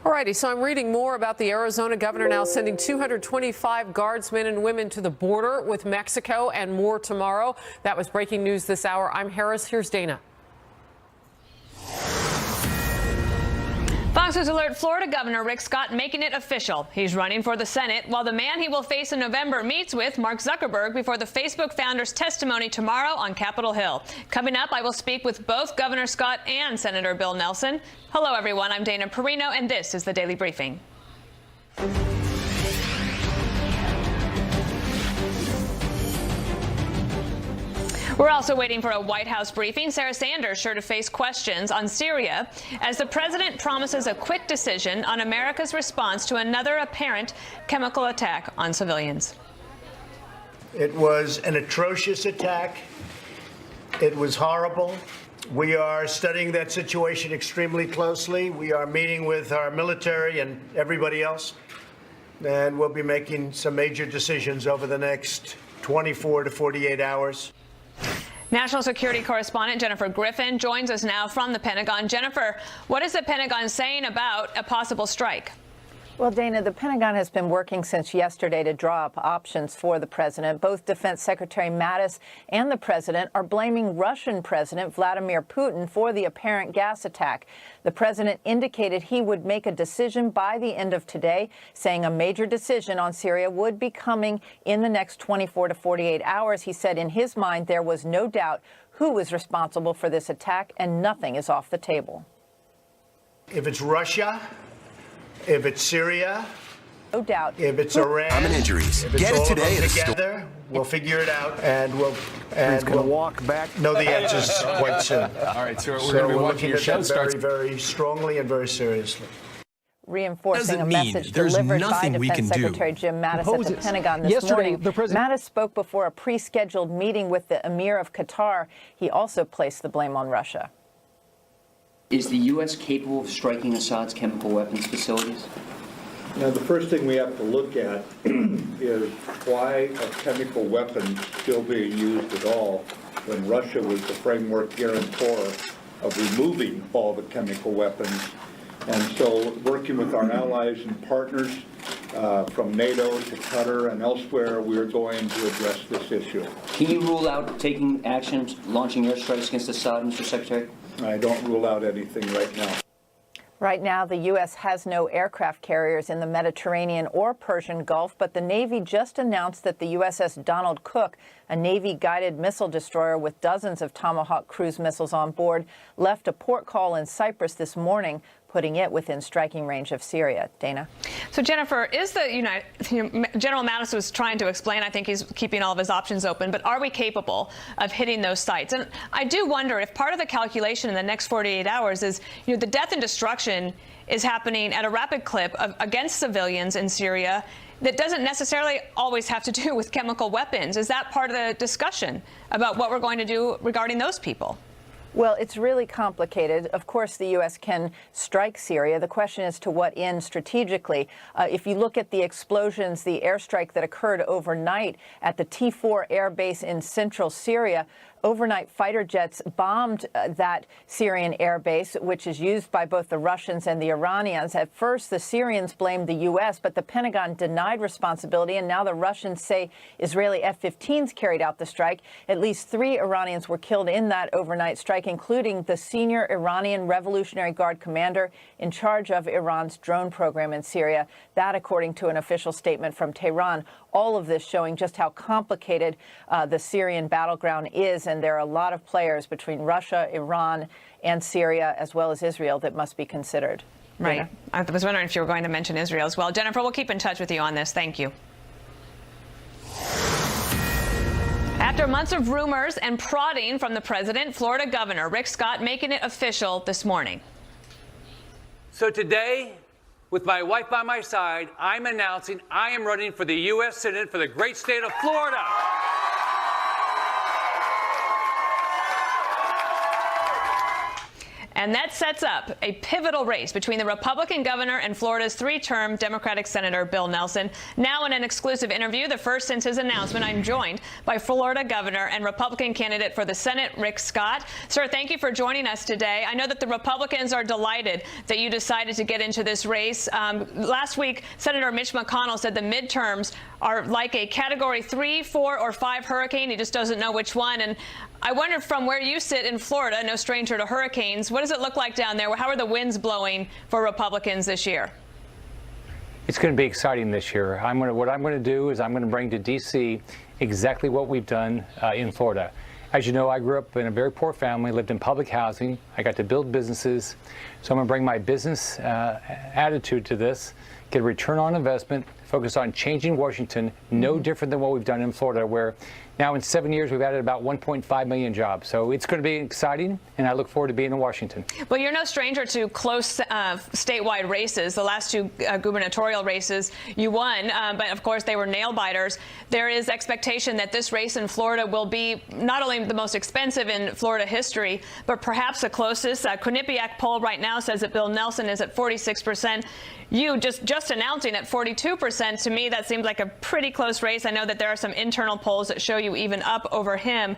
All righty, so I'm reading more about the Arizona governor now sending 225 guardsmen and women to the border with Mexico and more tomorrow. That was breaking news this hour. I'm Harris. Here's Dana. Fox News Alert, Florida Governor Rick Scott making it official. He's running for the Senate, while the man he will face in November meets with Mark Zuckerberg before the Facebook founder's testimony tomorrow on Capitol Hill. Coming up, I will speak with both Governor Scott and Senator Bill Nelson. Hello, everyone. I'm Dana Perino, and this is the Daily Briefing. We're also waiting for a White House briefing. Sarah Sanders sure to face questions on Syria as the president promises a quick decision on America's response to another apparent chemical attack on civilians. It was an atrocious attack. It was horrible. We are studying that situation extremely closely. We are meeting with our military and everybody else, and we'll be making some major decisions over the next 24 to 48 hours. National security correspondent Jennifer Griffin joins us now from the Pentagon. Jennifer, what is the Pentagon saying about a possible strike? Well, Dana, the Pentagon has been working since yesterday to draw up options for the president. Both Defense Secretary Mattis and the president are blaming Russian President Vladimir Putin for the apparent gas attack. The president indicated he would make a decision by the end of today, saying a major decision on Syria would be coming in the next 24 to 48 hours. He said in his mind there was no doubt who was responsible for this attack, and nothing is off the table. If it's Russia, if it's Syria, no doubt. If it's Iran, common injuries. If it's Get all it today. Together, we'll figure it out, and we'll walk back. know the answers quite soon. All right, so we're going to be watching your show very, very strongly and very seriously. Reinforcing a message delivered by Defense Secretary Jim Mattis at the Pentagon this morning. Mattis spoke before a pre-scheduled meeting with the Emir of Qatar. He also placed the blame on Russia. Is the U.S. capable of striking Assad's chemical weapons facilities? Now, the first thing we have to look at is why are chemical weapons still being used at all when Russia was the framework guarantor of removing all the chemical weapons. And so working with our allies and partners from NATO to Qatar and elsewhere, we are going to address this issue. Can you rule out taking actions, launching airstrikes against Assad, Mr. Secretary? I don't rule out anything right now. Right now, the U.S. has no aircraft carriers in the Mediterranean or Persian Gulf, but the Navy just announced that the USS Donald Cook, a Navy-guided missile destroyer with dozens of Tomahawk cruise missiles on board, left a port call in Cyprus this morning, putting it within striking range of Syria. Dana? So, Jennifer, is General Mattis was trying to explain, I think he's keeping all of his options open, but are we capable of hitting those sites? And I do wonder if part of the calculation in the next 48 hours is, the death and destruction is happening at a rapid clip against civilians in Syria that doesn't necessarily always have to do with chemical weapons. Is that part of the discussion about what we're going to do regarding those people? Well, it's really complicated. Of course, the U.S. can strike Syria. The question is to what end strategically. If you look at the explosions, the airstrike that occurred overnight at the T4 air base in central Syria, overnight fighter jets bombed that Syrian air base, which is used by both the Russians and the Iranians. At first, the Syrians blamed the U.S., but the Pentagon denied responsibility, and now the Russians say Israeli F-15s carried out the strike. At least 3 Iranians were killed in that overnight strike, including the senior Iranian Revolutionary Guard commander in charge of Iran's drone program in Syria. That, according to an official statement from Tehran. All of this showing just how complicated the Syrian battleground is, and there are a lot of players between Russia, Iran, and Syria, as well as Israel, that must be considered. Right. Dana? I was wondering if you were going to mention Israel as well. Jennifer, we'll keep in touch with you on this. Thank you. After months of rumors and prodding from the president, Florida Governor Rick Scott making it official this morning. So today, with my wife by my side, I'm announcing I am running for the U.S. Senate for the great state of Florida. And that sets up a pivotal race between the Republican governor and Florida's 3-term Democratic Senator Bill Nelson. Now in an exclusive interview, the first since his announcement, I'm joined by Florida governor and Republican candidate for the Senate, Rick Scott. Sir, thank you for joining us today. I know that the Republicans are delighted that you decided to get into this race. Last week, Senator Mitch McConnell said the midterms are like a Category 3, 4, or 5 hurricane. He just doesn't know which one. And I wonder, from where you sit in Florida, no stranger to hurricanes, what does it look like down there? How are the winds blowing for Republicans this year? It's going to be exciting this year. What I'm going to do is I'm going to bring to D.C. exactly what we've done in Florida. As you know, I grew up in a very poor family, lived in public housing. I got to build businesses. So I'm going to bring my business attitude to this, get a return on investment, focus on changing Washington, no different than what we've done in Florida, where now in 7 years we've added about 1.5 million jobs. So it's going to be exciting, and I look forward to being in Washington. Well, you're no stranger to close statewide races. The last 2 gubernatorial races you won, but of course they were nail-biters. There is expectation that this race in Florida will be not only the most expensive in Florida history, but perhaps the closest. Quinnipiac poll right now says that Bill Nelson is at 46%. You just announcing at 42%, to me, that seems like a pretty close race. I know that there are some internal polls that show you even up over him.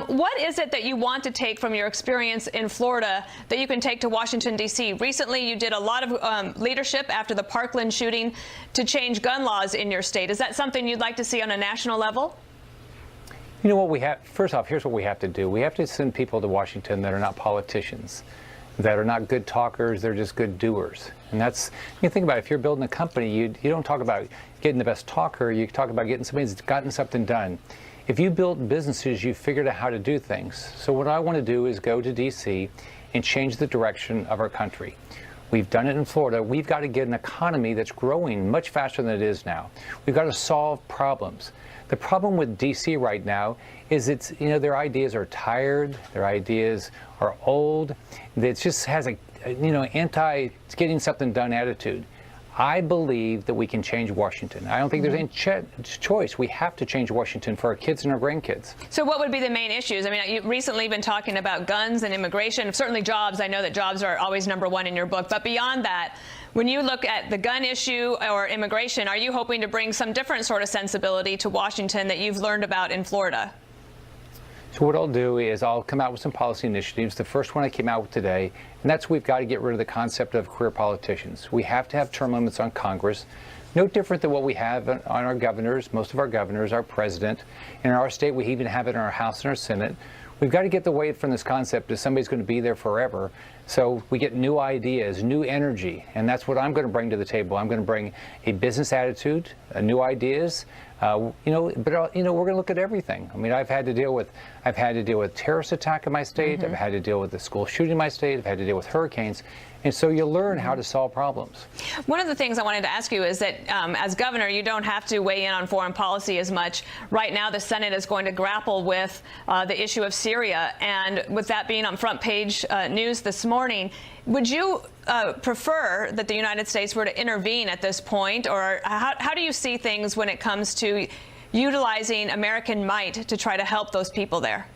What is it that you want to take from your experience in Florida that you can take to Washington, D.C.? Recently, you did a lot of leadership after the Parkland shooting to change gun laws in your state. Is that something you'd like to see on a national level? You know what we have? First off, here's what we have to do. We have to send people to Washington that are not politicians, that are not good talkers, they're just good doers. And that's, you think about it, if you're building a company, you don't talk about getting the best talker, you talk about getting somebody that's gotten something done. If you build businesses, you figured out how to do things. So what I want to do is go to D.C. and change the direction of our country. We've done it in Florida. We've got to get an economy that's growing much faster than it is now. We've got to solve problems. The problem with D.C. right now is their ideas are tired, their ideas are old. It just has a anti-getting something done attitude. I believe that we can change Washington. I don't think there's any choice. We have to change Washington for our kids and our grandkids. So what would be the main issues? I mean, you've recently been talking about guns and immigration, certainly jobs. I know that jobs are always #1 in your book. But beyond that, when you look at the gun issue or immigration, are you hoping to bring some different sort of sensibility to Washington that you've learned about in Florida? So what I'll do is I'll come out with some policy initiatives. The first one I came out with today, and that's we've got to get rid of the concept of career politicians. We have to have term limits on Congress, no different than what we have on our governors, most of our governors, our president. In our state, we even have it in our House and our Senate. We've got to get away from this concept that somebody's going to be there forever. So we get new ideas, new energy, and that's what I'm going to bring to the table. I'm going to bring a business attitude, new ideas. But we're going to look at everything. I mean, I've had to deal with terrorist attack in my state. I've had to deal with the school shooting in my state. I've had to deal with hurricanes. And so you learn how to solve problems. One of the things I wanted to ask you is that as governor, you don't have to weigh in on foreign policy as much. Right now, the Senate is going to grapple with the issue of Syria. And with that being on front page news this morning, would you prefer that the United States were to intervene at this point? Or how do you see things when it comes to utilizing American might to try to help those people there?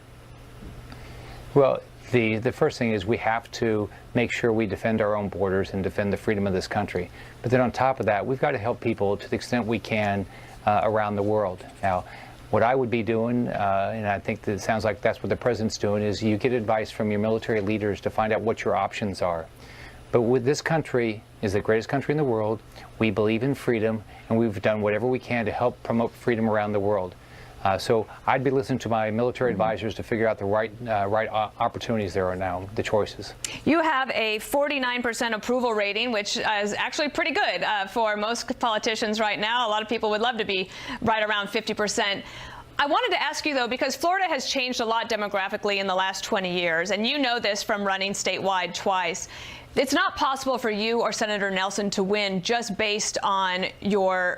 Well, the first thing is we have to make sure we defend our own borders and defend the freedom of this country. But then on top of that, we've got to help people to the extent we can around the world. Now, what I would be doing, and I think that it sounds like that's what the president's doing, is you get advice from your military leaders to find out what your options are. But with this country is the greatest country in the world. We believe in freedom, and we've done whatever we can to help promote freedom around the world. So I'd be listening to my military advisors to figure out the right opportunities there are now, the choices. You have a 49% approval rating, which is actually pretty good for most politicians right now. A lot of people would love to be right around 50%. I wanted to ask you, though, because Florida has changed a lot demographically in the last 20 years, and you know this from running statewide twice. It's not possible for you or Senator Nelson to win just based on your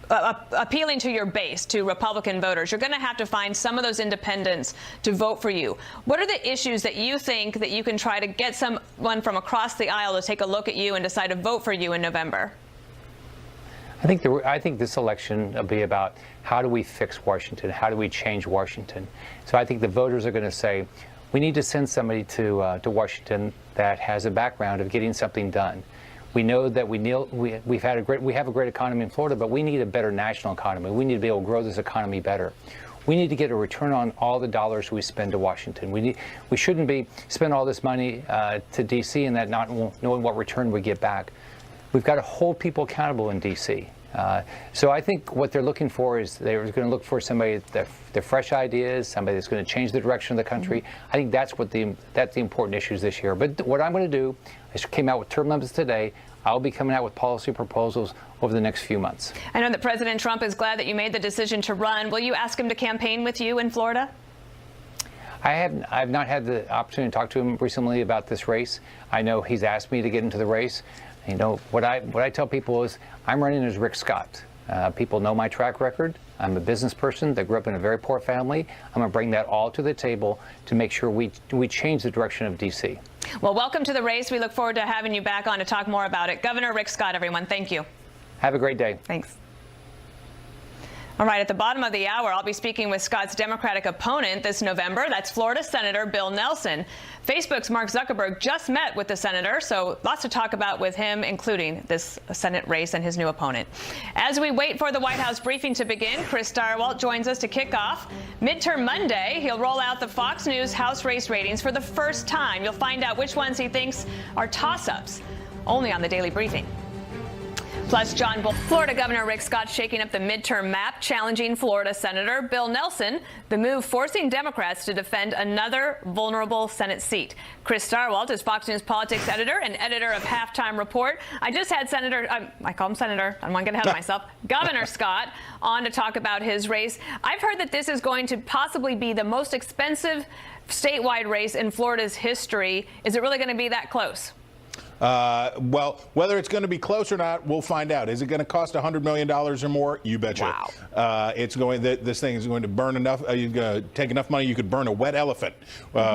appealing to your base, to Republican voters. You're going to have to find some of those independents to vote for you. What are the issues that you think that you can try to get someone from across the aisle to take a look at you and decide to vote for you in November? I think this election will be about how do we fix Washington? How do we change Washington? So I think the voters are going to say, We need to send somebody to Washington that has a background of getting something done. We know that we have a great economy in Florida, but we need a better national economy. We need to be able to grow this economy better. We need to get a return on all the dollars we spend to Washington. We shouldn't be spend all this money to D.C. and that not knowing what return we get back. We've got to hold people accountable in D.C. So I think what they're looking for is they're going to look for somebody that fresh ideas, somebody that's going to change the direction of the country. I think that's the important issues this year. But what I'm going to do, I came out with term limits today. I'll be coming out with policy proposals over the next few months. I know that President Trump is glad that you made the decision to run. Will you ask him to campaign with you in Florida? I've not had the opportunity to talk to him recently about this race. I know he's asked me to get into the race. You know, what I tell people is I'm running as Rick Scott. People know my track record. I'm a business person that grew up in a very poor family. I'm going to bring that all to the table to make sure we change the direction of D.C. Well, welcome to the race. We look forward to having you back on to talk more about it. Governor Rick Scott, everyone, thank you. Have a great day. Thanks. All right, at the bottom of the hour, I'll be speaking with Scott's Democratic opponent this November. That's Florida Senator Bill Nelson. Facebook's Mark Zuckerberg just met with the senator, so lots to talk about with him, including this Senate race and his new opponent. As we wait for the White House briefing to begin, Chris Stirewalt joins us to kick off Midterm Monday. He'll roll out the Fox News House race ratings for the first time. You'll find out which ones he thinks are toss-ups, only on the Daily Briefing. Plus, Florida Governor Rick Scott shaking up the midterm map, challenging Florida Senator Bill Nelson, the move forcing Democrats to defend another vulnerable Senate seat. Chris Stirewalt is Fox News politics editor and editor of Halftime Report. I just had I call him Senator, I don't want to get ahead of myself, Governor Scott on to talk about his race. I've heard that this is going to possibly be the most expensive statewide race in Florida's history. Is it really going to be that close? Well, whether it's going to be close or not, we'll find out. Is it going to cost $100 million or more? You betcha. Wow. This thing is going to burn enough. You're going to take enough money you could burn a wet elephant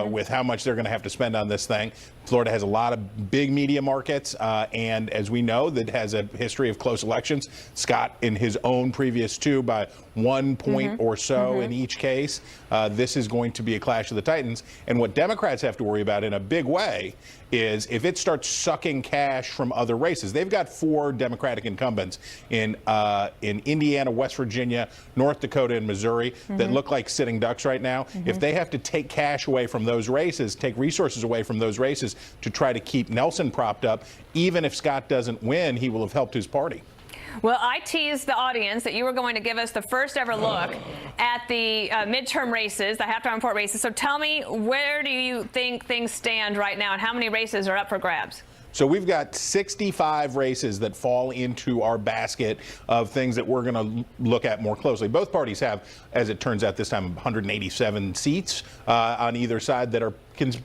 with how much they're going to have to spend on this thing. Florida has a lot of big media markets, and as we know, that has a history of close elections. Scott, in his own previous two, by 1 point or so in each case. This is going to be a clash of the Titans. And what Democrats have to worry about in a big way is if it starts sucking cash from other races. They've got 4 Democratic incumbents in Indiana, West Virginia, North Dakota, and Missouri that look like sitting ducks right now. If they have to take cash away from those races, take resources away from those races to try to keep Nelson propped up, even if Scott doesn't win, he will have helped his party. Well, I teased the audience that you were going to give us the first ever look at the midterm races, the halftime report races. So tell me, where do you think things stand right now, and how many races are up for grabs? So we've got 65 races that fall into our basket of things that we're going to look at more closely. Both parties have, as it turns out this time, 187 seats on either side that are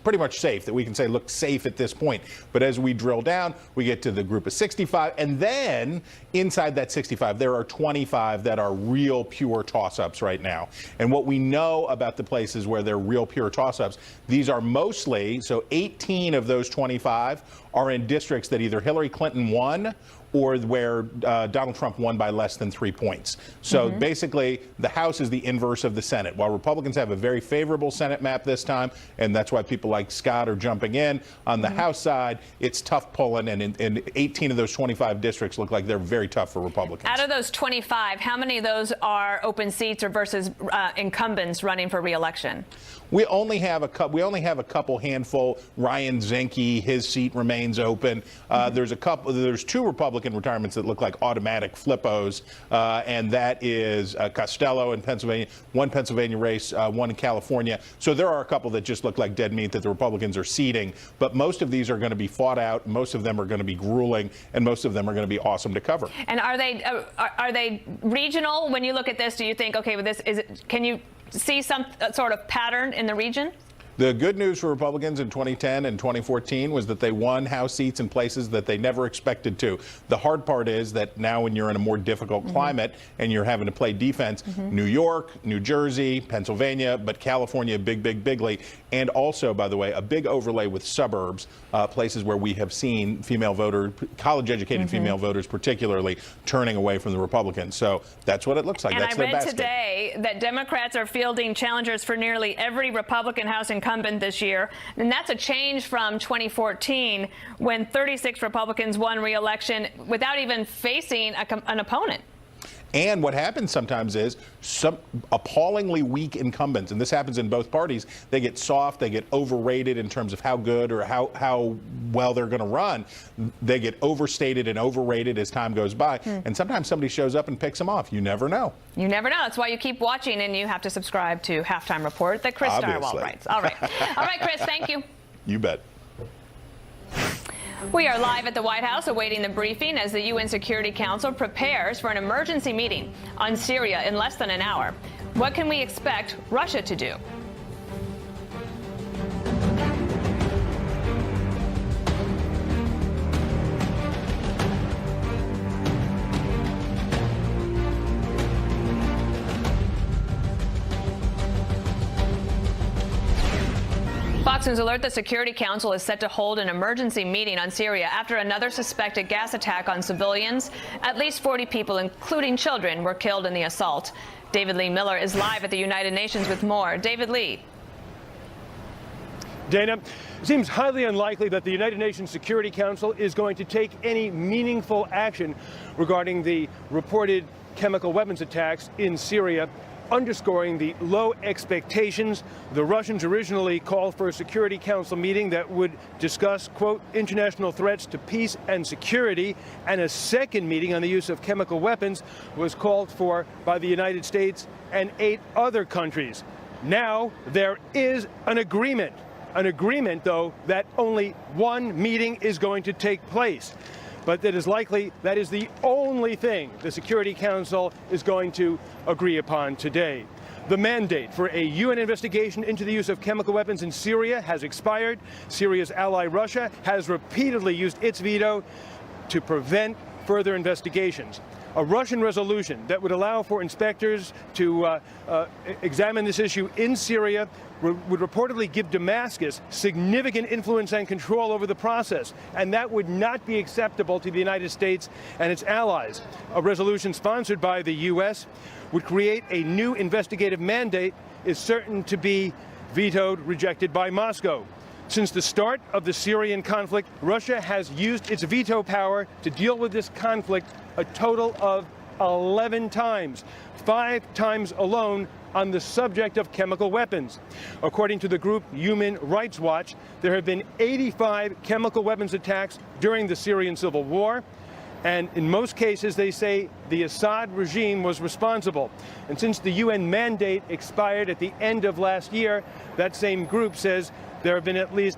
pretty much safe, that we can say look safe at this point. But as we drill down, we get to the group of 65, and then inside that 65, there are 25 that are real pure toss-ups right now. And what we know about the places where they're real pure toss-ups, these are mostly, so 18 of those 25 are in districts that either Hillary Clinton won or where Donald Trump won by less than 3 points. So basically, the House is the inverse of the Senate. While Republicans have a very favorable Senate map this time, and that's why people like Scott are jumping in, on the House side, it's tough pulling, and in 18 of those 25 districts look like they're very tough for Republicans. Out of those 25, how many of those are open seats or versus incumbents running for re-election? We only have a couple handful. Ryan Zinke, his seat remains open. There's 2 Republican retirements that look like automatic flippos, and that is Costello in Pennsylvania, 1 Pennsylvania race, 1 in California. So there are a couple that just look like dead meat that the Republicans are seating, but most of these are going to be fought out. Most of them are going to be grueling, and most of them are going to be awesome to cover. And are they regional? When you look at this, do you think, okay, with this, can you see some sort of pattern in the region? The good news for Republicans in 2010 and 2014 was that they won House seats in places that they never expected to. The hard part is that now when you're in a more difficult climate and you're having to play defense, New York, New Jersey, Pennsylvania, but California, bigly. And also, by the way, a big overlay with suburbs, places where we have seen female voters, college-educated female voters particularly, turning away from the Republicans. So that's what it looks like. And that's I read their basket. today that Democrats are fielding challengers for nearly every Republican House and incumbent this year. And that's a change from 2014 when 36 Republicans won re-election without even facing an opponent. And what happens sometimes is some appallingly weak incumbents, and this happens in both parties, they get soft, they get overrated in terms of how good or how well they're going to run. They get overstated and overrated as time goes by. And sometimes somebody shows up and picks them off. You never know. You never know. That's why you keep watching, and you have to subscribe to Halftime Report that Chris Stirewalt writes. All right. All right, Chris, thank you. You bet. We are live at the White House awaiting the briefing as the UN Security Council prepares for an emergency meeting on Syria in less than an hour. What can we expect Russia to do? Fox News alert: the Security Council is set to hold an emergency meeting on Syria after another suspected gas attack on civilians. At least 40 people, including children, were killed in the assault. David Lee Miller is live at the United Nations with more. David Lee. Dana, it seems highly unlikely that the United Nations Security Council is going to take any meaningful action regarding the reported chemical weapons attacks in Syria, underscoring the low expectations. The Russians originally called for a Security Council meeting that would discuss, quote, international threats to peace and security, and a second meeting on the use of chemical weapons was called for by the United States and 8 other countries. Now there is an agreement, though, that only one meeting is going to take place. But it is likely that is the only thing the Security Council is going to agree upon today. The mandate for a UN investigation into the use of chemical weapons in Syria has expired. Syria's ally Russia has repeatedly used its veto to prevent further investigations. A Russian resolution that would allow for inspectors to examine this issue in Syria would reportedly give Damascus significant influence and control over the process, and that would not be acceptable to the United States and its allies. A resolution sponsored by the U.S. would create a new investigative mandate, is certain to be vetoed, rejected by Moscow. Since the start of the Syrian conflict, Russia has used its veto power to deal with this conflict a total of 11 times, 5 times alone on the subject of chemical weapons. According to the group Human Rights Watch, there have been 85 chemical weapons attacks during the Syrian civil war. And in most cases, they say the Assad regime was responsible. And since the UN mandate expired at the end of last year, that same group says there have been at least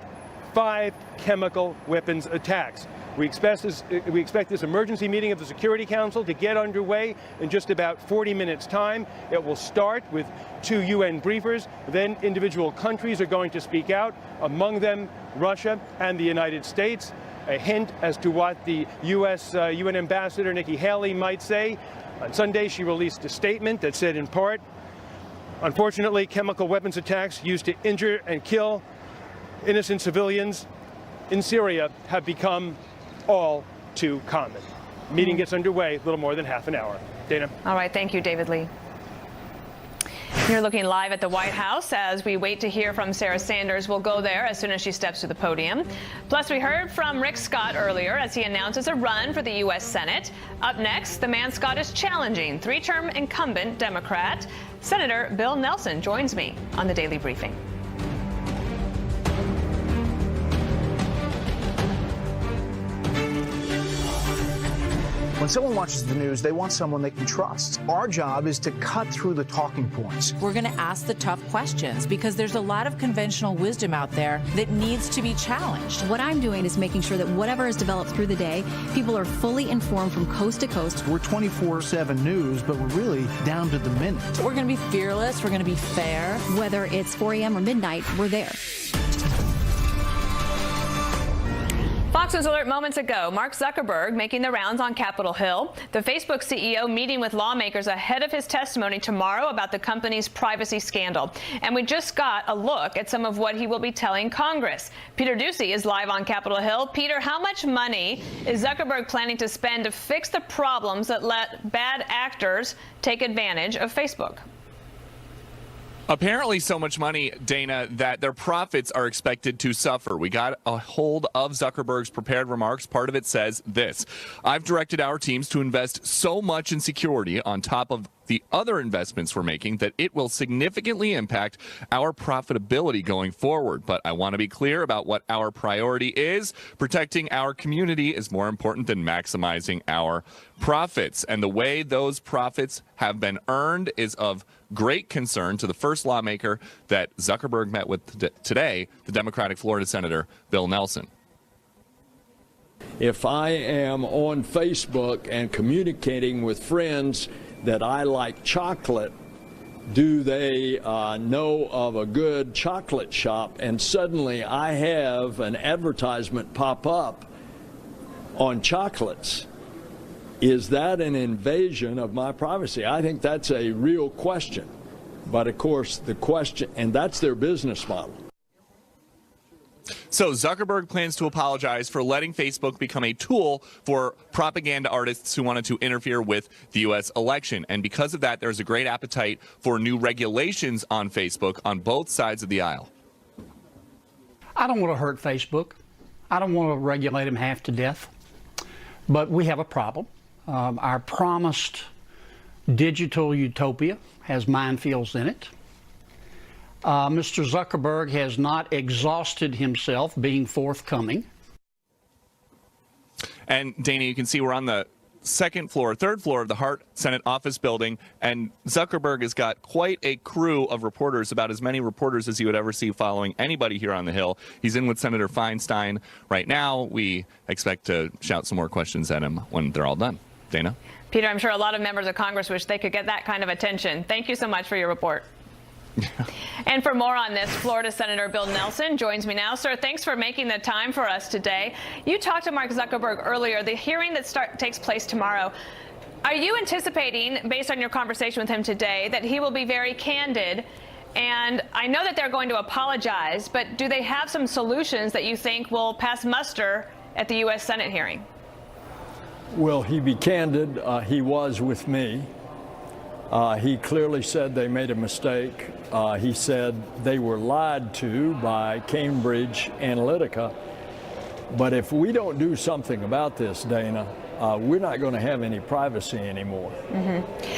5 chemical weapons attacks. We expect this emergency meeting of the Security Council to get underway in just about 40 minutes' time. It will start with 2 UN briefers. Then individual countries are going to speak out, among them Russia and the United States. A hint as to what the U.S. UN Ambassador Nikki Haley might say. On Sunday, she released a statement that said, in part, unfortunately, chemical weapons attacks used to injure and kill innocent civilians in Syria have become all too common. Meeting gets underway a little more than half an hour. Dana. All right. Thank you, David Lee. You're looking live at the White House as we wait to hear from Sarah Sanders. We'll go there as soon as she steps to the podium. Plus, we heard from Rick Scott earlier as he announces a run for the U.S. Senate. Up next, the man Scott is challenging, 3-term incumbent Democrat Senator Bill Nelson joins me on the Daily Briefing. When someone watches the news, they want someone they can trust. Our job is to cut through the talking points. We're going to ask the tough questions because there's a lot of conventional wisdom out there that needs to be challenged. What I'm doing is making sure that whatever is developed through the day, people are fully informed from coast to coast. We're 24/7 news, but we're really down to the minute. We're going to be fearless. We're going to be fair. Whether it's 4 a.m. or midnight, we're there. Fox News alert moments ago. Mark Zuckerberg making the rounds on Capitol Hill. The Facebook CEO meeting with lawmakers ahead of his testimony tomorrow about the company's privacy scandal. And we just got a look at some of what he will be telling Congress. Peter Doocy is live on Capitol Hill. Peter, how much money is Zuckerberg planning to spend to fix the problems that let bad actors take advantage of Facebook? Apparently so much money, Dana, that their profits are expected to suffer. We got a hold of Zuckerberg's prepared remarks. Part of it says this: I've directed our teams to invest so much in security on top of the other investments we're making that it will significantly impact our profitability going forward. But I want to be clear about what our priority is. Protecting our community is more important than maximizing our profits. And the way those profits have been earned is of great concern to the first lawmaker that Zuckerberg met with today, the Democratic Florida Senator Bill Nelson. If I am on Facebook and communicating with friends that I like chocolate, do they know of a good chocolate shop? And suddenly I have an advertisement pop up on chocolates. Is that an invasion of my privacy? I think that's a real question. But of course, the question, and that's their business model. So Zuckerberg plans to apologize for letting Facebook become a tool for propaganda artists who wanted to interfere with the U.S. election. And because of that, there's a great appetite for new regulations on Facebook on both sides of the aisle. I don't want to hurt Facebook. I don't want to regulate them half to death. But we have a problem. Our promised digital utopia has minefields in it. Mr. Zuckerberg has not exhausted himself being forthcoming. And Dana, you can see we're on the third floor of the Hart Senate office building, and Zuckerberg has got quite a crew of reporters, about as many reporters as you would ever see following anybody here on the Hill. He's in with Senator Feinstein right now. We expect to shout some more questions at him when they're all done. Dana? Peter, I'm sure a lot of members of Congress wish they could get that kind of attention. Thank you so much for your report. And for more on this, Florida Senator Bill Nelson joins me now. Sir, thanks for making the time for us today. You talked to Mark Zuckerberg earlier. The hearing that takes place tomorrow, are you anticipating, based on your conversation with him today, that he will be very candid? And I know that they're going to apologize, but do they have some solutions that you think will pass muster at the U.S. Senate hearing? Will he be candid? He was with me. He clearly said they made a mistake. He said they were lied to by Cambridge Analytica. But if we don't do something about this, Dana, we're not going to have any privacy anymore.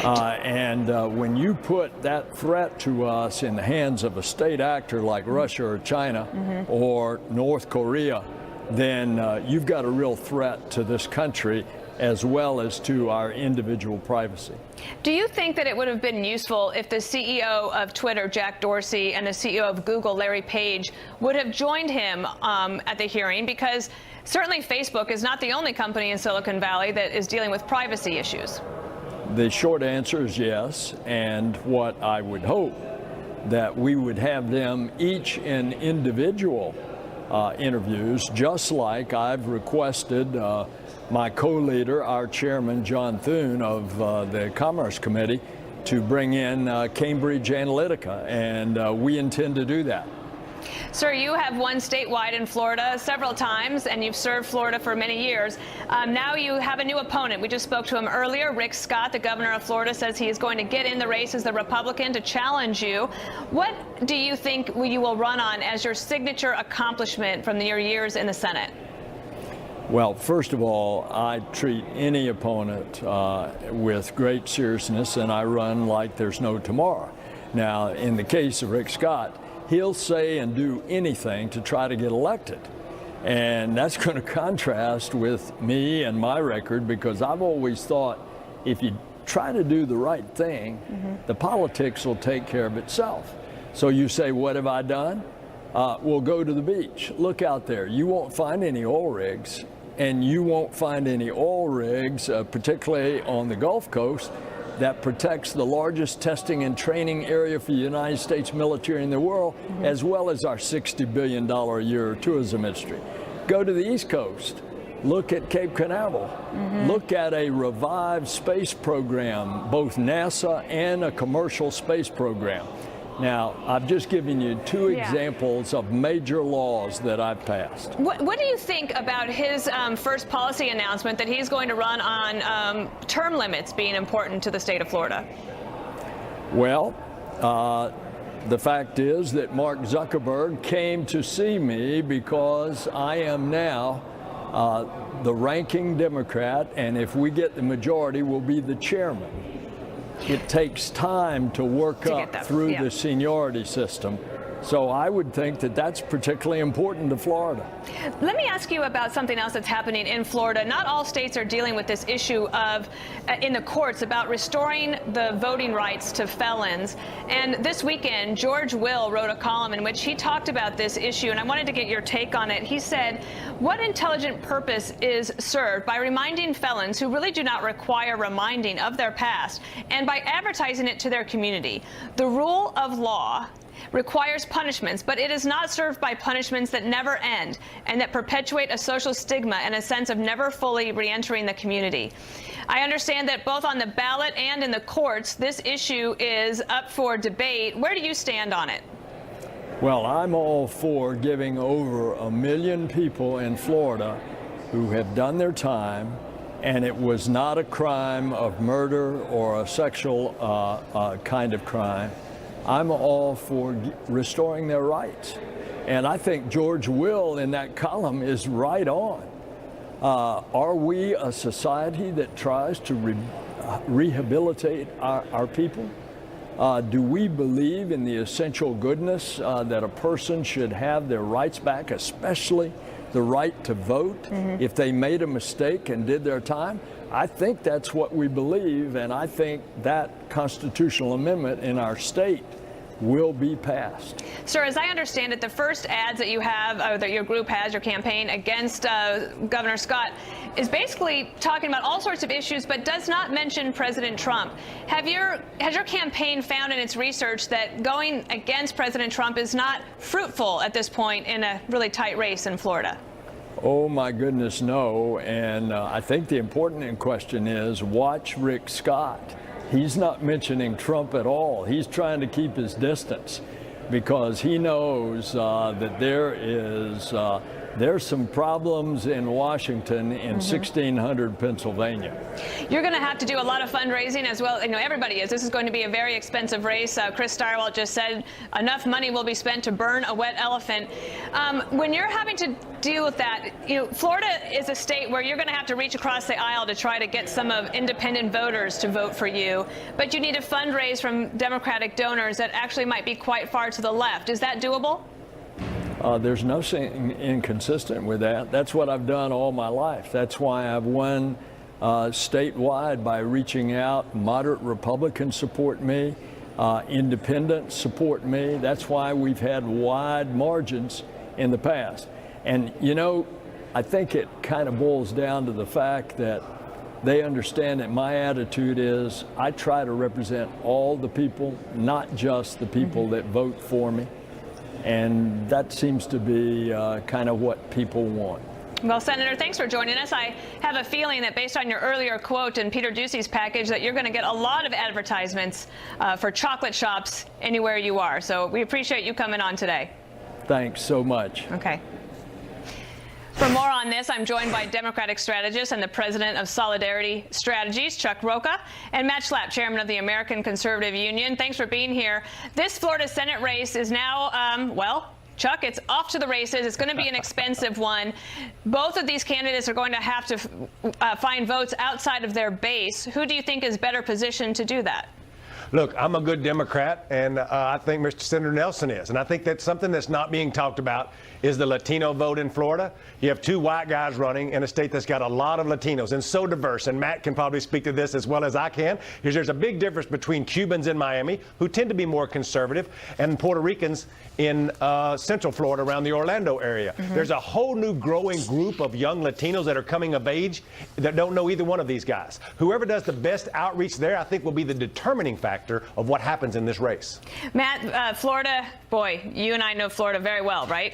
And when you put that threat to us in the hands of a state actor like Russia or China or North Korea, then you've got a real threat to this country as well as to our individual privacy. Do you think that it would have been useful if the CEO of Twitter, Jack Dorsey, and the CEO of Google, Larry Page, would have joined him at the hearing? Because certainly Facebook is not the only company in Silicon Valley that is dealing with privacy issues. The short answer is yes, and what I would hope that we would have them each in individual interviews, just like I've requested my co-leader, our chairman, John Thune of the Commerce Committee, to bring in Cambridge Analytica, and we intend to do that. Sir, you have won statewide in Florida several times, and you've served Florida for many years. Now you have a new opponent. We just spoke to him earlier. Rick Scott, the governor of Florida, says he is going to get in the race as the Republican to challenge you. What do you think you will run on as your signature accomplishment from your years in the Senate? Well, first of all, I treat any opponent with great seriousness, and I run like there's no tomorrow. Now, in the case of Rick Scott, he'll say and do anything to try to get elected. And that's going to contrast with me and my record, because I've always thought if you try to do the right thing, the politics will take care of itself. So you say, what have I done? We'll go to the beach. Look out there. You won't find any oil rigs, and you won't find any oil rigs, particularly on the Gulf Coast, that protects the largest testing and training area for the United States military in the world, as well as our $60 billion a year tourism industry. Go to the East Coast. Look at Cape Canaveral. Look at a revived space program, both NASA and a commercial space program. Now, I've just given you two examples of major laws that I've passed. What do you think about his first policy announcement that he's going to run on term limits being important to the state of Florida? Well, The fact is that Mark Zuckerberg came to see me because I am now the ranking Democrat, and if we get the majority, we'll be the chairman. It takes time to work up through the seniority system. So I would think that that's particularly important to Florida. Let me ask you about something else that's happening in Florida. Not all states are dealing with this issue of, in the courts, about restoring the voting rights to felons. And this weekend, George Will wrote a column in which he talked about this issue, and I wanted to get your take on it. He said, what intelligent purpose is served by reminding felons who really do not require reminding of their past, and by advertising it to their community? The rule of law requires punishments, but it is not served by punishments that never end and that perpetuate a social stigma and a sense of never fully re-entering the community. I understand that both on the ballot and in the courts, this issue is up for debate. Where do you stand on it? Well, I'm all for giving over 1 million people in Florida who have done their time, and it was not a crime of murder or a sexual kind of crime. I'm all for restoring their rights. And I think George Will in that column is right on. Are we a society that tries to rehabilitate our people? Do we believe in the essential goodness that a person should have their rights back, especially the right to vote if they made a mistake and did their time? I think that's what we believe, and I think that constitutional amendment in our state will be passed. Sir, as I understand it, the first ads that you have, or that your group has, your campaign against Governor Scott, is basically talking about all sorts of issues, but does not mention President Trump. Has your campaign found in its research that going against President Trump is not fruitful at this point in a really tight race in Florida? Oh my goodness, no. And I think the important question is watch Rick Scott. He's not mentioning Trump at all. He's trying to keep his distance because he knows that there's some problems in Washington in 1600 Pennsylvania. You're going to have to do a lot of fundraising as well. You know, everybody is. This is going to be a very expensive race. Chris Stirewalt just said enough money will be spent to burn a wet elephant. When you're having to deal with that, you know, Florida is a state where you're going to have to reach across the aisle to try to get some of independent voters to vote for you, but you need to fundraise from Democratic donors that actually might be quite far to the left. Is that doable? There's nothing inconsistent with that. That's what I've done all my life. That's why I've won statewide by reaching out. Moderate Republicans support me. Independents support me. That's why we've had wide margins in the past. And, you know, I think it kind of boils down to the fact that they understand that my attitude is I try to represent all the people, not just the people that vote for me. And that seems to be kind of what people want. Well, Senator, thanks for joining us. I have a feeling that based on your earlier quote in Peter Doocy's package that you're going to get a lot of advertisements for chocolate shops anywhere you are. So we appreciate you coming on today. Thanks so much. Okay. For more on this, I'm joined by Democratic strategist and the president of Solidarity Strategies, Chuck Rocha, and Matt Schlapp, chairman of the American Conservative Union. Thanks for being here. This Florida Senate race is now, well, Chuck, it's off to the races. It's going to be an expensive one. Both of these candidates are going to have to find votes outside of their base. Who do you think is better positioned to do that? Look, I'm a good Democrat, and I think Mr. Senator Nelson is. And I think that's something that's not being talked about is the Latino vote in Florida. You have two white guys running in a state that's got a lot of Latinos and so diverse. And Matt can probably speak to this as well as I can. Because there's a big difference between Cubans in Miami, who tend to be more conservative, and Puerto Ricans in Central Florida around the Orlando area. There's a whole new growing group of young Latinos that are coming of age that don't know either one of these guys. Whoever does the best outreach there, I think, will be the determining factor of what happens in this race. Matt, Florida, boy, you and I know Florida very well, right?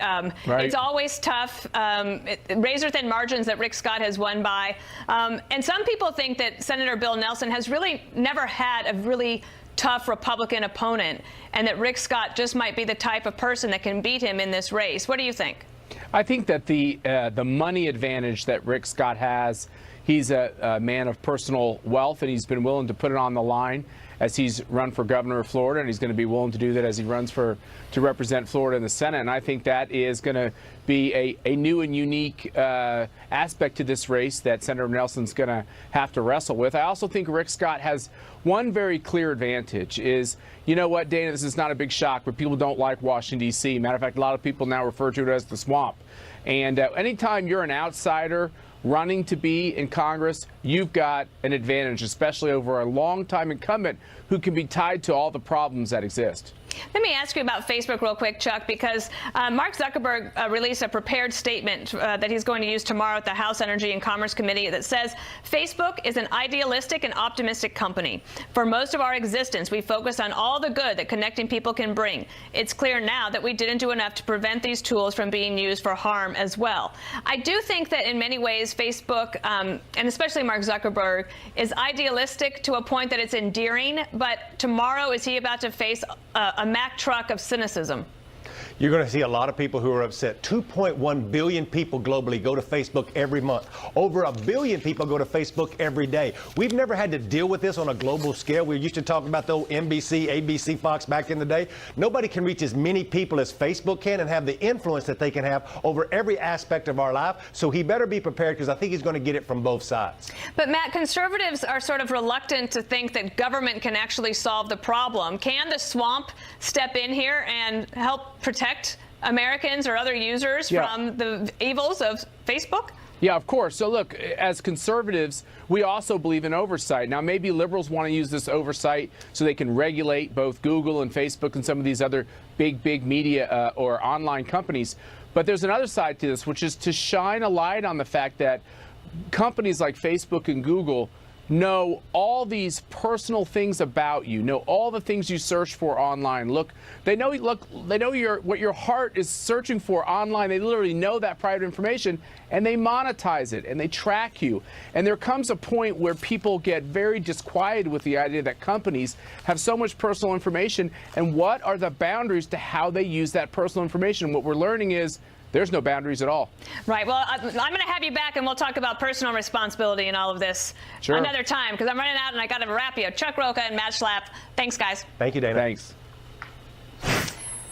Right. It's always tough. Razor-thin margins that Rick Scott has won by. And some people think that Senator Bill Nelson has really never had a really tough Republican opponent, and that Rick Scott just might be the type of person that can beat him in this race. What do you think? I think that the money advantage that Rick Scott has, he's a man of personal wealth, and he's been willing to put it on the line. as he's run for governor of Florida, and he's going to be willing to do that as he runs to represent Florida in the Senate. And I think that is going to be a new and unique aspect to this race that Senator Nelson's going to have to wrestle with. I also think Rick Scott has one very clear advantage is, you know what, Dana, this is not a big shock, but people don't like Washington, D.C. Matter of fact, a lot of people now refer to it as the swamp. And anytime you're an outsider running to be in Congress, you've got an advantage, especially over a longtime incumbent who can be tied to all the problems that exist. Let me ask you about Facebook real quick, Chuck, because Mark Zuckerberg released a prepared statement that he's going to use tomorrow at the House Energy and Commerce Committee that says Facebook is an idealistic and optimistic company. For most of our existence, we focus on all the good that connecting people can bring. It's clear now that we didn't do enough to prevent these tools from being used for harm as well. I do think that in many ways Facebook, and especially Mark Zuckerberg, is idealistic to a point that it's endearing, but tomorrow is he about to face a Mack truck of cynicism? You're going to see a lot of people who are upset. 2.1 billion people globally go to Facebook every month. Over 1 billion people go to Facebook every day. We've never had to deal with this on a global scale. We used to talk about the old NBC, ABC, Fox back in the day. Nobody can reach as many people as Facebook can and have the influence that they can have over every aspect of our life. So he better be prepared, because I think he's going to get it from both sides. But Matt, conservatives are sort of reluctant to think that government can actually solve the problem. Can the swamp step in here and help protect Americans or other users from the evils of Facebook? Yeah, of course. So look, as conservatives, we also believe in oversight. Now, maybe liberals want to use this oversight so they can regulate both Google and Facebook and some of these other big media or online companies. But there's another side to this, which is to shine a light on the fact that companies like Facebook and Google know all these personal things about you, know all the things you search for online. They know what your heart is searching for online. They literally know that private information, and they monetize it, and they track you. And there comes a point where people get very disquieted with the idea that companies have so much personal information, and what are the boundaries to how they use that personal information? What we're learning is there's no boundaries at all. Right. Well, I'm going to have you back, and we'll talk about personal responsibility and all of this another time, because I'm running out, and I got to wrap you. Chuck Rocha and Matt Schlapp. Thanks, guys. Thank you, Dana. Thanks.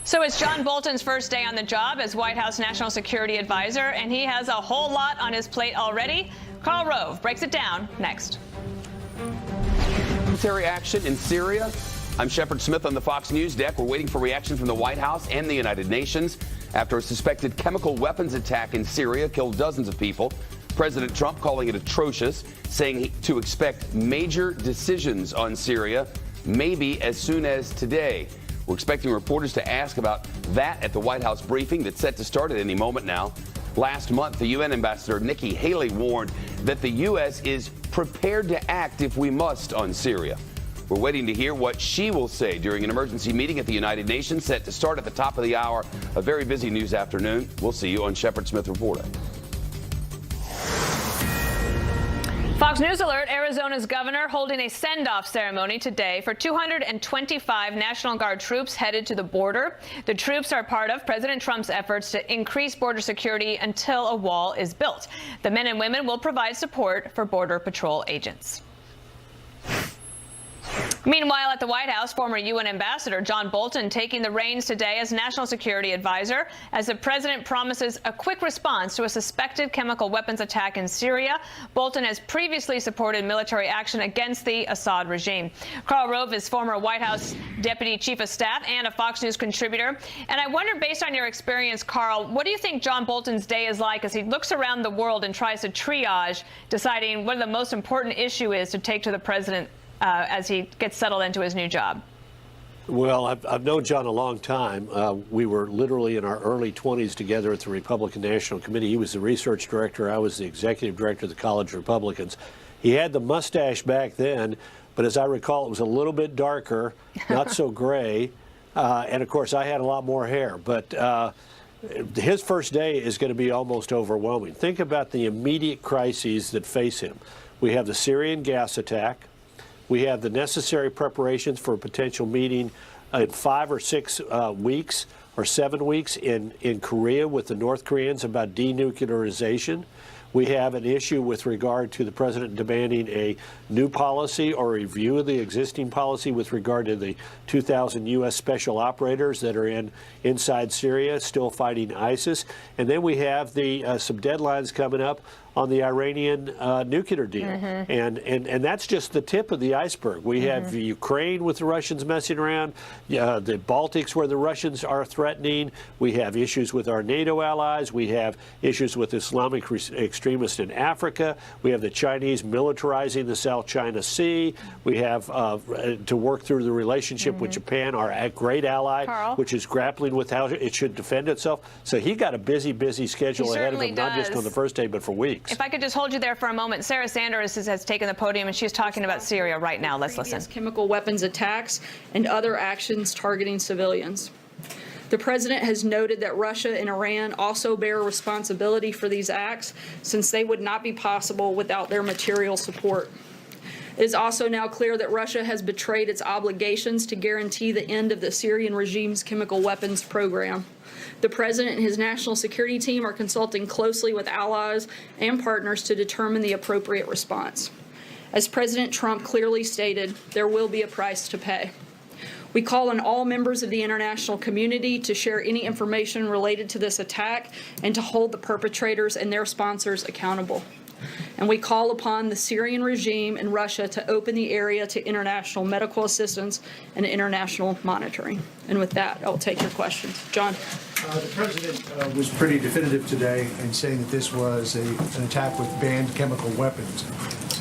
So it's John Bolton's first day on the job as White House National Security Advisor, and he has a whole lot on his plate already. Karl Rove breaks it down next. Military action in Syria. I'm Shepard Smith on the Fox News deck. We're waiting for reaction from the White House and the United Nations after a suspected chemical weapons attack in Syria killed dozens of people. President Trump calling it atrocious, saying to expect major decisions on Syria, maybe as soon as today. We're expecting reporters to ask about that at the White House briefing that's set to start at any moment now. Last month, the UN ambassador Nikki Haley warned that the U.S. is prepared to act if we must on Syria. We're waiting to hear what she will say during an emergency meeting at the United Nations set to start at the top of the hour. A very busy news afternoon. We'll see you on Shepard Smith Reporting. Fox News alert, Arizona's governor holding a send-off ceremony today for 225 National Guard troops headed to the border. The troops are part of President Trump's efforts to increase border security until a wall is built. The men and women will provide support for Border Patrol agents. Meanwhile, at the White House, former UN Ambassador John Bolton taking the reins today as National Security Advisor as the president promises a quick response to a suspected chemical weapons attack in Syria. Bolton has previously supported military action against the Assad regime. Karl Rove is former White House Deputy Chief of Staff and a Fox News contributor. And I wonder, based on your experience, Karl, what do you think John Bolton's day is like as he looks around the world and tries to triage, deciding what the most important issue is to take to the president as he gets settled into his new job? Well, I've known John a long time. We were literally in our early 20s together at the Republican National Committee. He was the research director. I was the executive director of the College of Republicans. He had the mustache back then, but as I recall, it was a little bit darker, not so gray. And, of course, I had a lot more hair. But his first day is going to be almost overwhelming. Think about the immediate crises that face him. We have the Syrian gas attack. We have the necessary preparations for a potential meeting in 5 or 6 weeks or 7 weeks in Korea with the North Koreans about denuclearization. We have an issue with regard to the president demanding a new policy or review of the existing policy with regard to the 2,000 U.S. special operators that are inside Syria still fighting ISIS. And then we have some deadlines coming up on the Iranian nuclear deal. And that's just the tip of the iceberg. We have Ukraine with the Russians messing around, the Baltics where the Russians are threatening. We have issues with our NATO allies. We have issues with Islamic extremists in Africa. We have the Chinese militarizing the South China Sea. We have to work through the relationship with Japan, our great ally, Carl? which is grappling with how it should defend itself. So he got a busy schedule ahead of him, not just on the first day, but for weeks. If I could just hold you there for a moment. Sarah Sanders has taken the podium, and she's talking about Syria right now. Let's listen. Chemical weapons attacks and other actions targeting civilians. The president has noted that Russia and Iran also bear responsibility for these acts, since they would not be possible without their material support. It is also now clear that Russia has betrayed its obligations to guarantee the end of the Syrian regime's chemical weapons program. The president and his national security team are consulting closely with allies and partners to determine the appropriate response. As President Trump clearly stated, there will be a price to pay. We call on all members of the international community to share any information related to this attack and to hold the perpetrators and their sponsors accountable. And we call upon the Syrian regime and Russia to open the area to international medical assistance and international monitoring. And with that, I'll take your questions. John. The president was pretty definitive today in saying that this was an attack with banned chemical weapons.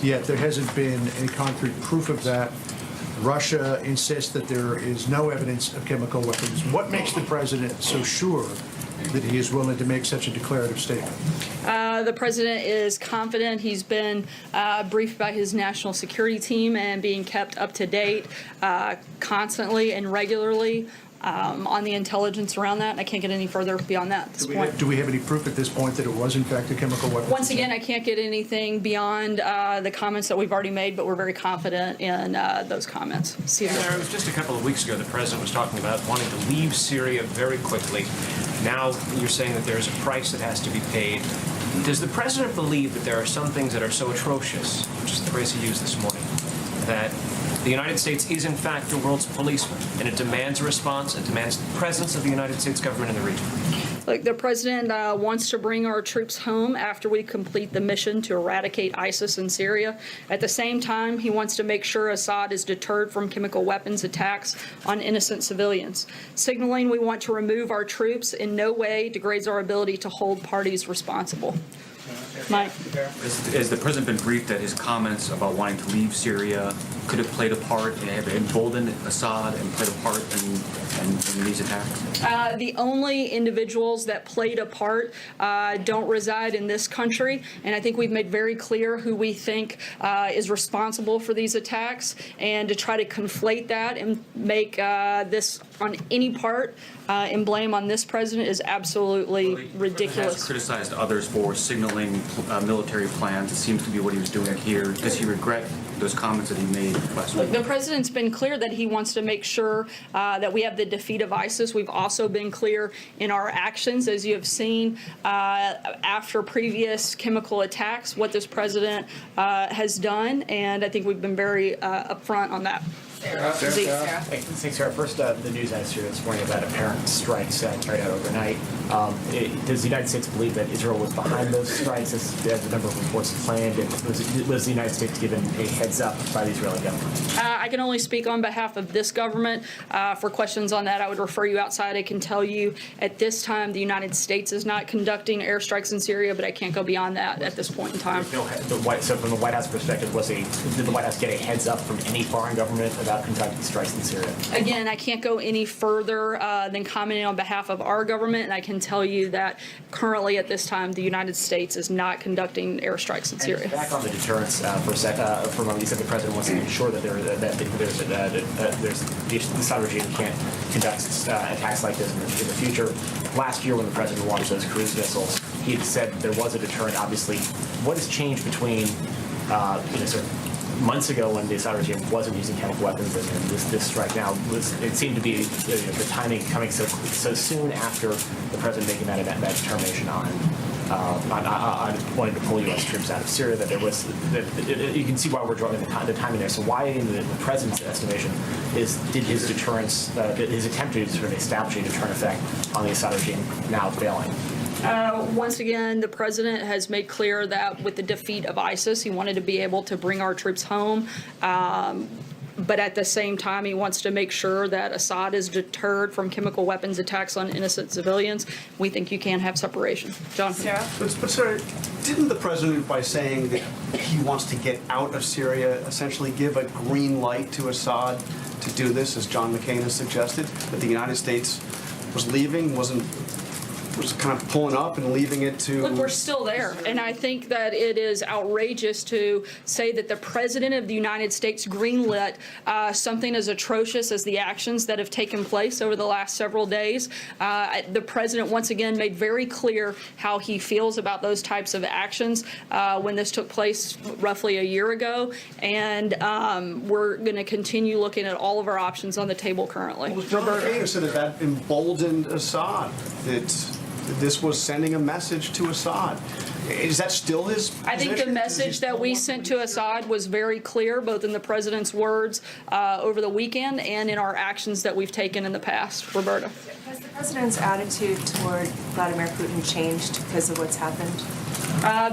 Yet there hasn't been any concrete proof of that. Russia insists that there is no evidence of chemical weapons. What makes the president so sure that he is willing to make such a declarative statement? The president is confident. He's been briefed by his national security team and being kept up to date constantly and regularly on the intelligence around that. And I can't get any further beyond that at this point. Do we have any proof at this point that it was in fact a chemical weapon? Once again, I can't get anything beyond the comments that we've already made, but we're very confident in those comments. It was just a couple of weeks ago the president was talking about wanting to leave Syria very quickly. Now you're saying that there's a price that has to be paid. Does the president believe that there are some things that are so atrocious, which is the phrase he used this morning, that the United States is in fact the world's policeman, and it demands a response, it demands the presence of the United States government in the region? Look, the president wants to bring our troops home after we complete the mission to eradicate ISIS in Syria. At the same time, he wants to make sure Assad is deterred from chemical weapons attacks on innocent civilians. Signaling we want to remove our troops in no way degrades our ability to hold parties responsible. Mike. Has the president been briefed that his comments about wanting to leave Syria could have played a part and have emboldened Assad and played a part in these attacks? The only individuals that played a part don't reside in this country, and I think we've made very clear who we think is responsible for these attacks, and to try to conflate that and make this on any part and blame on this president is absolutely ridiculous. He has criticized others for signaling military plans. It seems to be what he was doing here. Does he regret those comments that he made last week? The president's been clear that he wants to make sure that we have the defeat of ISIS. We've also been clear in our actions, as you have seen after previous chemical attacks, what this president has done, and I think we've been very upfront on that. Thanks, Sarah. First, the news out here this morning about apparent strikes carried out overnight. Does the United States believe that Israel was behind those strikes, as the number of reports claimed? And was the United States given a heads up by the Israeli government? I can only speak on behalf of this government. For questions on that, I would refer you outside. I can tell you at this time the United States is not conducting airstrikes in Syria, but I can't go beyond that at this point in time. So from the White House perspective, did the White House get a heads up from any foreign government about conducting strikes in Syria? Again, I can't go any further than commenting on behalf of our government, and I can tell you that currently at this time the United States is not conducting airstrikes in Syria. And back on the deterrence for a moment, you said the president wants to ensure that the Assad regime can't conduct attacks like this in the future. Last year when the president launched those cruise missiles, he had said there was a deterrent. Obviously, what has changed between sort of months ago when the Assad regime wasn't using chemical weapons and this strike now? It seemed to be the timing coming so soon after the president making that determination on on wanting to pull U.S. troops out of Syria. That there was, you can see why we're drawing the timing there. So why, in the president's estimation, did his deterrence, his attempt to sort of establish a deterrent effect on the Assad regime now failing? Once again, the president has made clear that with the defeat of ISIS, he wanted to be able to bring our troops home. But at the same time, he wants to make sure that Assad is deterred from chemical weapons attacks on innocent civilians. We think you can have separation. John? Sarah? But sir, didn't the president, by saying that he wants to get out of Syria, essentially give a green light to Assad to do this, as John McCain has suggested, that the United States was leaving, was kind of pulling up and leaving it to... Look, we're still there, and I think that it is outrageous to say that the President of the United States greenlit something as atrocious as the actions that have taken place over the last several days. The President, once again, made very clear how he feels about those types of actions when this took place roughly a year ago, and we're going to continue looking at all of our options on the table currently. Well, John McCain said that emboldened Assad, that this was sending a message to Assad. Is that still his position? I think the message that we sent to Assad was very clear, both in the president's words over the weekend and in our actions that we've taken in the past. Roberta. Has the president's attitude toward Vladimir Putin changed because of what's happened?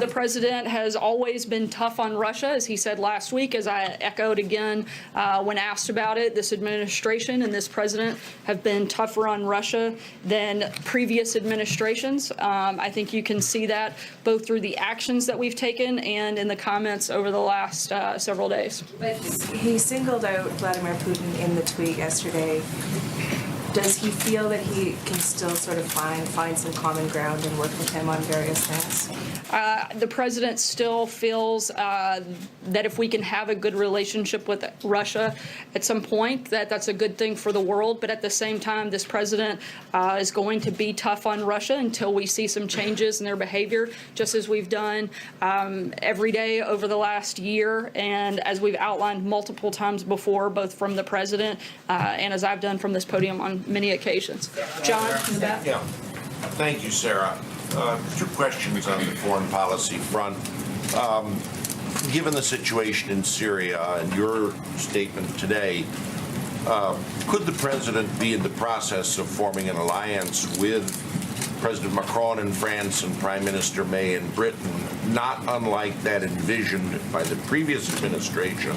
The president has always been tough on Russia, as he said last week, as I echoed again when asked about it. This administration and this president have been tougher on Russia than previous administrations. I think you can see that both through the actions that we've taken and in the comments over the last several days. But he singled out Vladimir Putin in the tweet yesterday. Does he feel that he can still sort of find some common ground and work with him on various things? The president still feels that if we can have a good relationship with Russia at some point, that's a good thing for the world. But at the same time, this president is going to be tough on Russia until we see some changes in their behavior, just as we've done every day over the last year, and as we've outlined multiple times before, both from the president and as I've done from this podium on many occasions. John, in the back. Yeah. Thank you, Sarah. Two questions on the foreign policy front. Given the situation in Syria and your statement today, could the president be in the process of forming an alliance with President Macron in France and Prime Minister May in Britain, not unlike that envisioned by the previous administration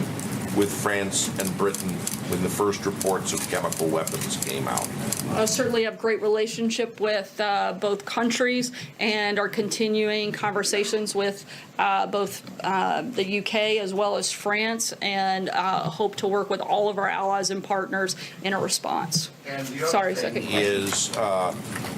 with France and Britain when the first reports of chemical weapons came out? I certainly have great relationship with both countries and are continuing conversations with both the UK as well as France, and hope to work with all of our allies and partners in a response. And the other thing is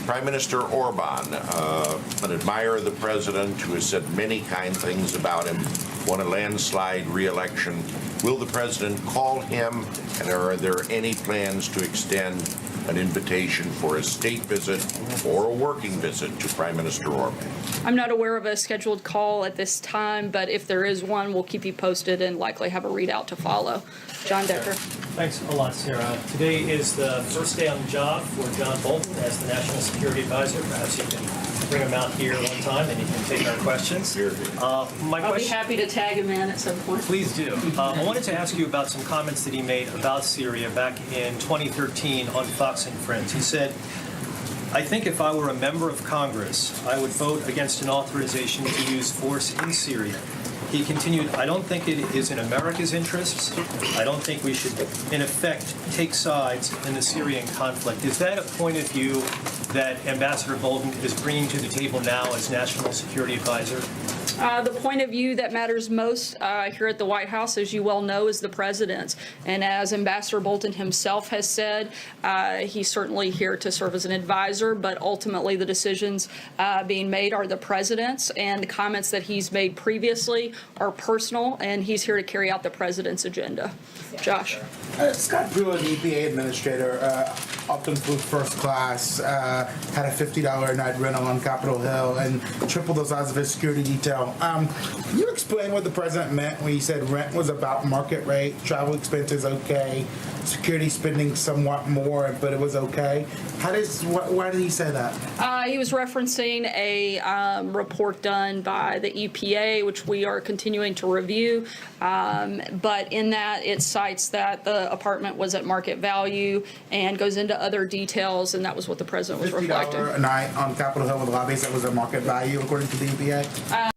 Prime Minister Orban, an admirer of the president who has said many kind things about him, won a landslide re-election. Will the president call him, and are there any plans to extend an invitation for a state visit or a working visit to Prime Minister Orban? I'm not aware of a scheduled call at this time, but if there is one, we'll keep you posted and likely have a readout to follow. John Decker. Thanks a lot, Sarah. Today is the first day on the job for John Bolton as the National Security Advisor. Perhaps you can bring him out here one time and he can take our questions. I'll be happy to tag him in at some point. Please do. I wanted to ask you about some comments that he made about Syria back in 2013 on Fox and Friends. He said, "I think if I were a member of Congress, I would vote against an authorization to use force in Syria." He continued, "I don't think it is in America's interests. I don't think we should, in effect, take sides in the Syrian conflict." Is that a point of view that Ambassador Bolton is bringing to the table now as National Security Advisor? The point of view that matters most here at the White House, as you well know, is the president's. And as Ambassador Bolton himself has said, he's certainly here to serve as an advisor, but ultimately the decisions being made are the president's, and the comments that he's made previously are personal, and he's here to carry out the president's agenda. Josh. Scott Pruitt, EPA Administrator. Upton flew first class, had a $50 a night rental on Capitol Hill, and tripled the size of his security detail. Can you explain what the president meant when he said rent was about market rate, travel expenses okay, security spending somewhat more, but it was okay? Why did he say that? He was referencing a report done by the EPA, which we are continuing to review. But in that, it cites that the apartment was at market value and goes into other details, and that was what the president was reflecting. $50 a night on Capitol Hill with lobbies that was at market value, according to the EPA?